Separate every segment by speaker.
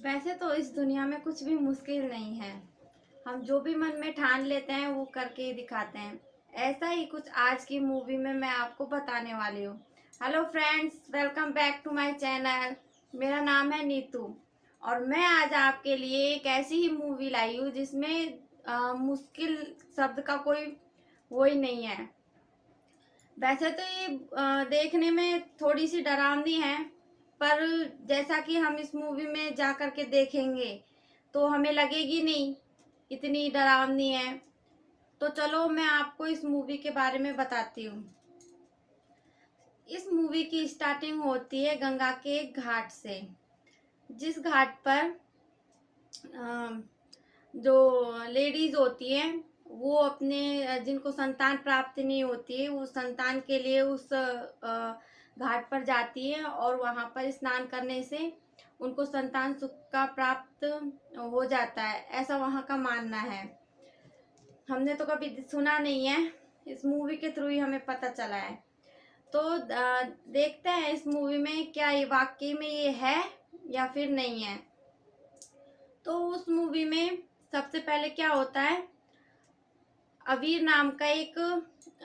Speaker 1: वैसे तो इस दुनिया में कुछ भी मुश्किल नहीं है। हम जो भी मन में ठान लेते हैं वो करके ही दिखाते हैं। ऐसा ही कुछ आज की मूवी में मैं आपको बताने वाली हूँ। Hello friends, welcome back to my channel. मेरा नाम है नीतू और मैं आज आपके लिए एक ऐसी ही मूवी लाई हूँ जिसमें मुश्किल शब्द का कोई वो ही नहीं है। वैसे तो ये देखने में थोड़ी सी डरावनी है, पर जैसा कि हम इस मूवी में जा कर के देखेंगे तो हमें लगेगी नहीं इतनी डरावनी है। तो चलो मैं आपको इस मूवी के बारे में बताती हूँ। इस मूवी की स्टार्टिंग होती है गंगा के एक घाट से, जिस घाट पर जो लेडीज होती हैं वो अपने जिनको संतान प्राप्त नहीं होती है वो संतान के लिए उस घाट पर जाती है और वहां पर स्नान करने से उनको संतान सुख का प्राप्त हो जाता है, ऐसा वहां का मानना है। हमने तो कभी सुना नहीं है, इस मूवी के थ्रू ही हमें पता चला है। तो देखते हैं इस मूवी में क्या ये वाकई में ये है या फिर नहीं है। तो उस मूवी में सबसे पहले क्या होता है, अवीर नाम का एक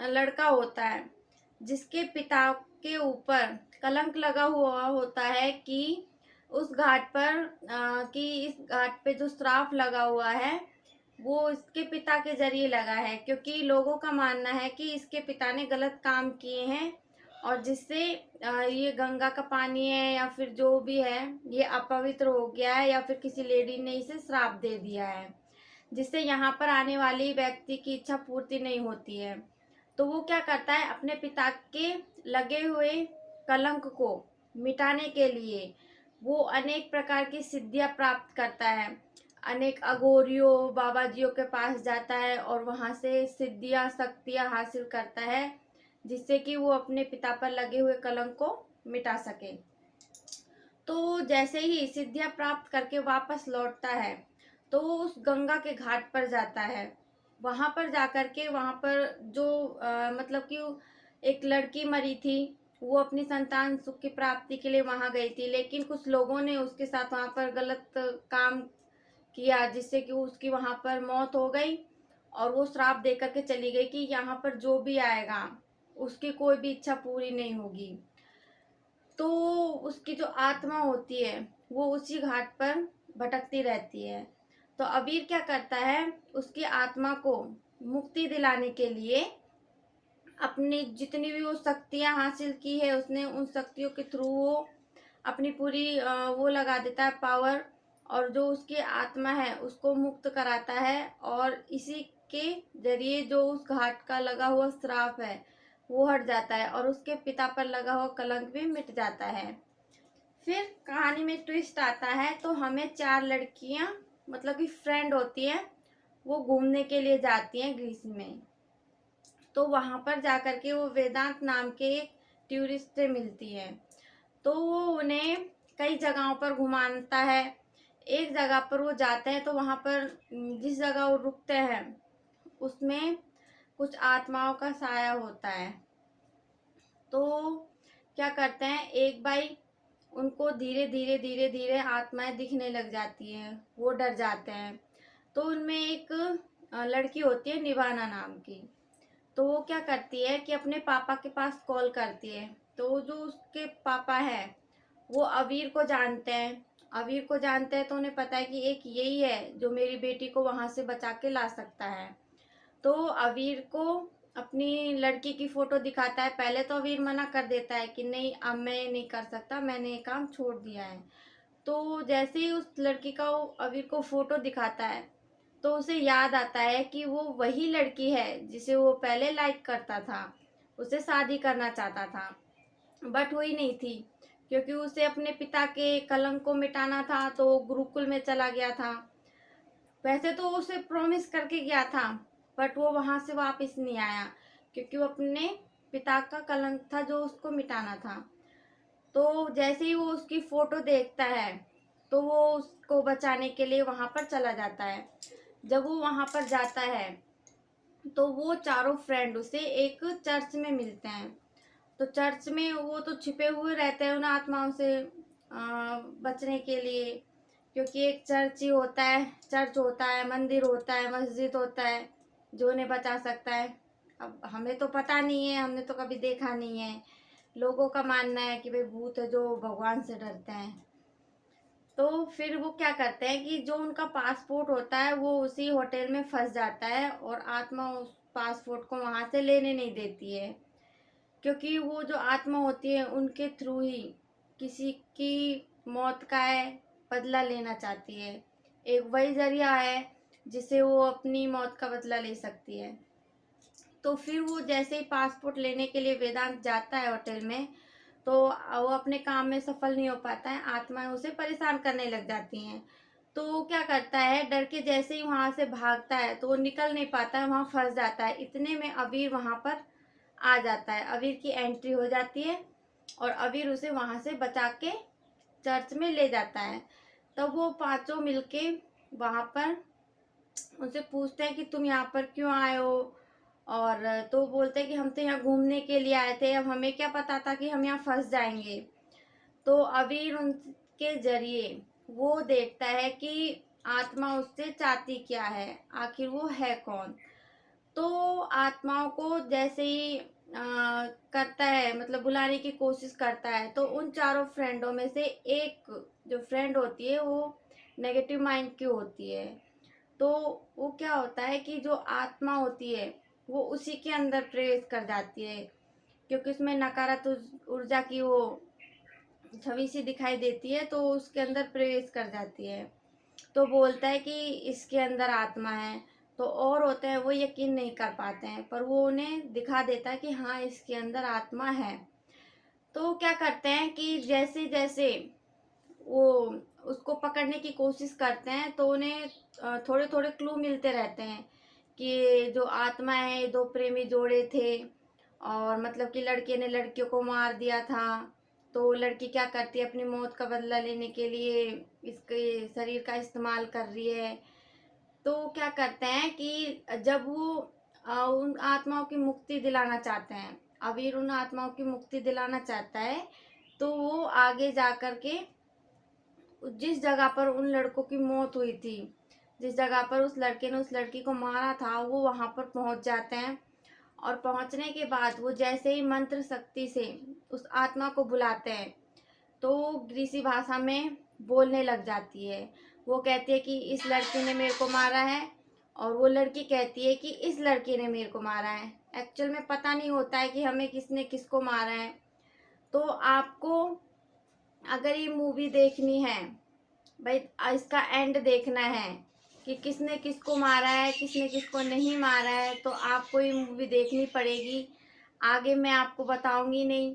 Speaker 1: लड़का होता है जिसके पिता के ऊपर कलंक लगा हुआ होता है कि उस घाट पर कि इस घाट पे जो श्राप लगा हुआ है वो इसके पिता के जरिए लगा है, क्योंकि लोगों का मानना है कि इसके पिता ने गलत काम किए हैं और जिससे ये गंगा का पानी है या फिर जो भी है ये अपवित्र हो गया है या फिर किसी लेडी ने इसे श्राप दे दिया है, जिससे यहाँ पर आने वाली व्यक्ति की इच्छा पूर्ति नहीं होती है। तो वो क्या करता है, अपने पिता के लगे हुए कलंक को मिटाने के लिए वो अनेक प्रकार की सिद्धियां प्राप्त करता है। अनेक अघोरियों बाबाजियों के पास जाता है और वहां से सिद्धियां शक्तियां हासिल करता है, जिससे कि वो अपने पिता पर लगे हुए कलंक को मिटा सके। तो जैसे ही सिद्धियां प्राप्त करके वापस लौटता है तो वो उस गंगा के घाट पर जाता है। वहां पर जाकर के वहां पर जो मतलब कि एक लड़की मरी थी, वो अपनी संतान सुख की प्राप्ति के लिए वहां गई थी, लेकिन कुछ लोगों ने उसके साथ वहां पर गलत काम किया जिससे कि उसकी वहां पर मौत हो गई और वो श्राप दे करके चली गई कि यहाँ पर जो भी आएगा उसकी कोई भी इच्छा पूरी नहीं होगी। तो उसकी जो आत्मा होती है वो उसी घाट पर भटकती रहती है। तो अबीर क्या करता है, उसकी आत्मा को मुक्ति दिलाने के लिए अपनी जितनी भी वो शक्तियां हासिल की है उसने उन शक्तियों के थ्रू वो अपनी पूरी वो लगा देता है पावर, और जो उसकी आत्मा है उसको मुक्त कराता है और इसी के जरिए जो उस घाट का लगा हुआ श्राप है वो हट जाता है और उसके पिता पर लगा हुआ कलंक भी मिट जाता है। फिर कहानी में ट्विस्ट आता है, तो हमें चार लड़कियां मतलब कि फ्रेंड होती हैं, वो घूमने के लिए जाती हैं ग्रीस में। तो वहां पर जाकर के वो वेदांत नाम के एक टूरिस्ट से मिलती है। तो वो उन्हें कई जगहों पर घुमाता है। एक जगह पर वो जाते हैं तो वहां पर जिस जगह वो रुकते हैं उसमें कुछ आत्माओं का साया होता है। तो क्या करते हैं, एक भाई उनको धीरे धीरे धीरे धीरे आत्माएं दिखने लग जाती हैं, वो डर जाते हैं। तो उनमें एक लड़की होती है निवाना नाम की। तो वो क्या करती है कि अपने पापा के पास कॉल करती है। तो जो उसके पापा है वो अवीर को जानते हैं। अवीर को जानते हैं तो उन्हें पता है कि एक यही है जो मेरी बेटी को वहां से बचा के ला सकता है। तो अवीर को अपनी लड़की की फोटो दिखाता है। पहले तो अवीर मना कर देता है कि नहीं, अब मैं नहीं कर सकता, मैंने ये काम छोड़ दिया है। तो जैसे ही उस लड़की का अवीर को फोटो दिखाता है तो उसे याद आता है कि वो वही लड़की है जिसे वो पहले लाइक करता था, उसे शादी करना चाहता था, बट हुई नहीं थी क्योंकि उसे अपने पिता के कलंक को मिटाना था तो वो गुरुकुल में चला गया था। वैसे तो उसे प्रॉमिस करके गया था बट वो वहां से वापस नहीं आया क्योंकि वो अपने पिता का कलंक था जो उसको मिटाना था। तो जैसे ही वो उसकी फोटो देखता है तो वो उसको बचाने के लिए वहां पर चला जाता है। जब वो वहां पर जाता है तो वो चारों फ्रेंड उसे एक चर्च में मिलते हैं। तो चर्च में वो तो छिपे हुए रहते हैं उन आत्माओं से बचने के लिए क्योंकि एक चर्च ही होता है, चर्च होता है, मंदिर होता है, मस्जिद होता है जो उन्हें बचा सकता है। अब हमें तो पता नहीं है, हमने तो कभी देखा नहीं है। लोगों का मानना है कि भाई भूत है जो भगवान से डरते हैं। तो फिर वो क्या करते हैं कि जो उनका पासपोर्ट होता है वो उसी होटल में फंस जाता है और आत्मा उस पासपोर्ट को वहां से लेने नहीं देती है, क्योंकि वो जो आत्मा होती है उनके थ्रू ही किसी की मौत का है बदला लेना चाहती है। एक वही जरिया है जिसे वो अपनी मौत का बदला ले सकती है। तो फिर वो जैसे ही पासपोर्ट लेने के लिए वेदांत जाता है होटल में, तो वो अपने काम में सफल नहीं हो पाता है, आत्माएं उसे परेशान करने लग जाती हैं। तो वो क्या करता है, डर के जैसे ही वहां से भागता है तो वो निकल नहीं पाता है, वहां फंस जाता है। इतने में अबीर वहां पर आ जाता है, अबीर की एंट्री हो जाती है और अबीर उसे वहां से बचा के चर्च में ले जाता है। तब वो पांचों मिलके वहां पर उनसे पूछते हैं कि तुम यहाँ पर क्यों आए हो। और तो बोलते हैं कि हम तो यहाँ घूमने के लिए आए थे, अब हमें क्या पता था कि हम यहाँ फंस जाएंगे। तो अबीर उनके जरिए वो देखता है कि आत्मा उससे चाहती क्या है, आखिर वो है कौन। तो आत्माओं को जैसे ही करता है, मतलब बुलाने की कोशिश करता है, तो उन चारों फ्रेंडों में से एक जो फ्रेंड होती है वो नेगेटिव माइंड की होती है। तो वो क्या होता है कि जो आत्मा होती है वो उसी के अंदर प्रवेश कर जाती है, क्योंकि उसमें नकारात्मक ऊर्जा की वो छवि सी दिखाई देती है, तो उसके अंदर प्रवेश कर जाती है। तो बोलता है कि इसके अंदर आत्मा है। तो और होते हैं वो यकीन नहीं कर पाते हैं, पर वो उन्हें दिखा देता है कि हाँ इसके अंदर आत्मा है। तो क्या करते हैं कि जैसे जैसे वो उसको पकड़ने की कोशिश करते हैं तो उन्हें थोड़े थोड़े क्लू मिलते रहते हैं कि जो आत्मा है दो प्रेमी जोड़े थे, और मतलब कि लड़के ने लड़कियों को मार दिया था। तो लड़की क्या करती है, अपनी मौत का बदला लेने के लिए इसके शरीर का इस्तेमाल कर रही है। तो क्या करते हैं कि जब वो उन आत्माओं की मुक्ति दिलाना चाहते हैं, अबीर उन आत्माओं की मुक्ति दिलाना चाहता है, तो वो आगे जा कर के जिस जगह पर उन लड़कों की मौत हुई थी, जिस जगह पर उस लड़के ने उस लड़की को मारा था, वो वहां पर पहुंच जाते हैं। और पहुंचने के बाद वो जैसे ही मंत्र शक्ति से उस आत्मा को बुलाते हैं, तो वो ग्रीसी भाषा में बोलने लग जाती है। वो कहती है कि इस लड़के ने मेरे को मारा है, और वो लड़की कहती है कि इस लड़के ने मेरे को मारा है। एक्चुअल में पता नहीं होता है कि हमें किसने किसको मारा है। तो आपको अगर ये मूवी देखनी है भाई, इसका एंड देखना है कि किसने किसको मारा है, किसने किसको नहीं मारा है, तो आपको ये मूवी देखनी पड़ेगी। आगे मैं आपको बताऊंगी नहीं,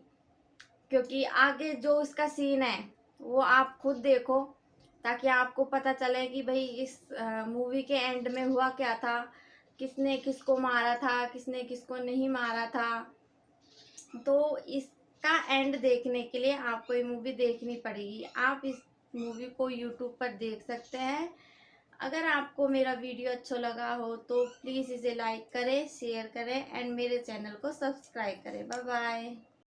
Speaker 1: क्योंकि आगे जो इसका सीन है वो आप खुद देखो, ताकि आपको पता चले कि भाई इस मूवी के एंड में हुआ क्या था, किसने किसको मारा था, किसने किसको नहीं मारा था। तो इसका एंड देखने के लिए आपको ये मूवी देखनी पड़ेगी। आप इस मूवी को यूट्यूब पर देख सकते हैं। अगर आपको मेरा वीडियो अच्छा लगा हो तो प्लीज़ इसे लाइक करें, शेयर करें एंड मेरे चैनल को सब्सक्राइब करें। Bye bye.